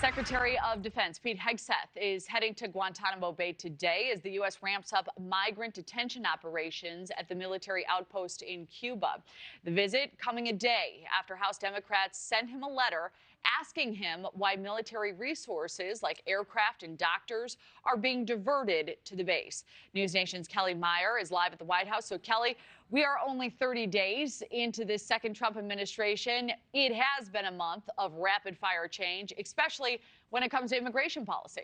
Secretary of Defense Pete Hegseth is heading to Guantanamo Bay today as the U.S. ramps up migrant detention operations at the military outpost in Cuba. The visit coming a day after House Democrats sent him a letter asking him why military resources like aircraft and doctors are being diverted to the base. NewsNation's Kellie Meyer is live at the White House. So, Kellie, we are only 30 days into this second Trump administration. It has been a month of rapid-fire change, especially when it comes to immigration policy.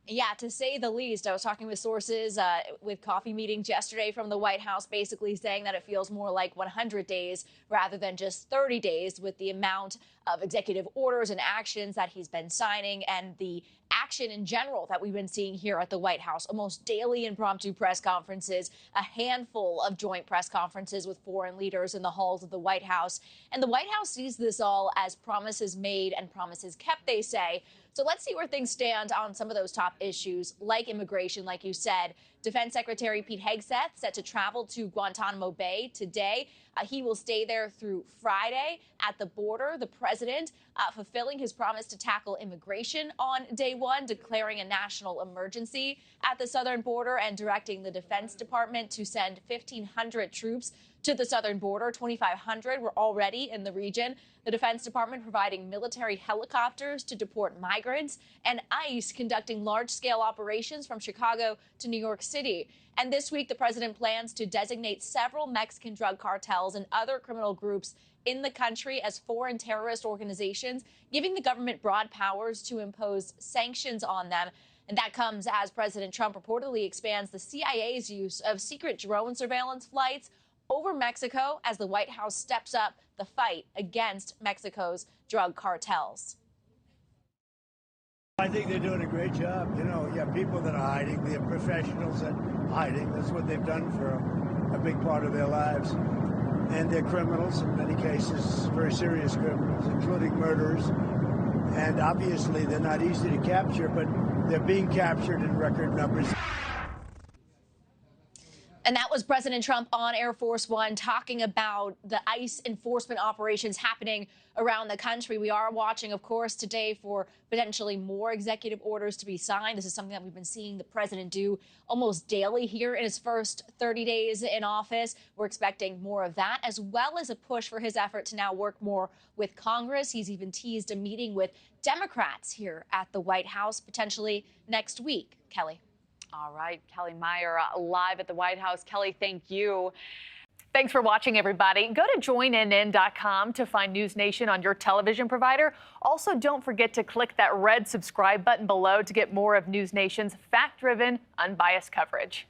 Yeah, to say the least. I was talking with sources with coffee meetings yesterday from the White House, basically saying that it feels more like 100 days rather than just 30 days with the amount of executive orders and actions that he's been signing and the action in general that we've been seeing here at the White House. Almost daily impromptu press conferences, a handful of joint press conferences with foreign leaders in the halls of the White House. And the White House sees this all as promises made and promises kept, they say. So let's see where things stand on some of those top issues, like immigration, like you said. Defense Secretary Pete Hegseth set to travel to Guantanamo Bay today. He will stay there through Friday at the border. The president fulfilling his promise to tackle immigration on day one, declaring a national emergency at the southern border and directing the Defense Department to send 1,500 troops to the southern border. 2,500 were already in the region. The Defense Department providing military helicopters to deport migrants, and ICE conducting large-scale operations from Chicago to New York City. And this week, the president plans to designate several Mexican drug cartels and other criminal groups in the country as foreign terrorist organizations, giving the government broad powers to impose sanctions on them. And that comes as President Trump reportedly expands the CIA's use of secret drone surveillance flights over Mexico as the White House steps up the fight against Mexico's drug cartels. I think they're doing a great job. You know, you have people that are hiding. We have professionals that are hiding. That's what they've done for a big part of their lives. And they're criminals, in many cases, very serious criminals, including murderers. And obviously, they're not easy to capture, but they're being captured in record numbers. And that was President Trump on Air Force One talking about the ICE enforcement operations happening around the country. We are watching, of course, today for potentially more executive orders to be signed. This is something that we've been seeing the president do almost daily here in his first 30 days in office. We're expecting more of that, as well as a push for his effort to now work more with Congress. He's even teased a meeting with Democrats here at the White House, potentially next week. Kellie. All right, Kellie Meyer live at the White House. Kellie, thank you. Thanks for watching, everybody. Go to joinnn.com to find NewsNation on your television provider. Also, don't forget to click that red subscribe button below to get more of NewsNation's fact-driven, unbiased coverage.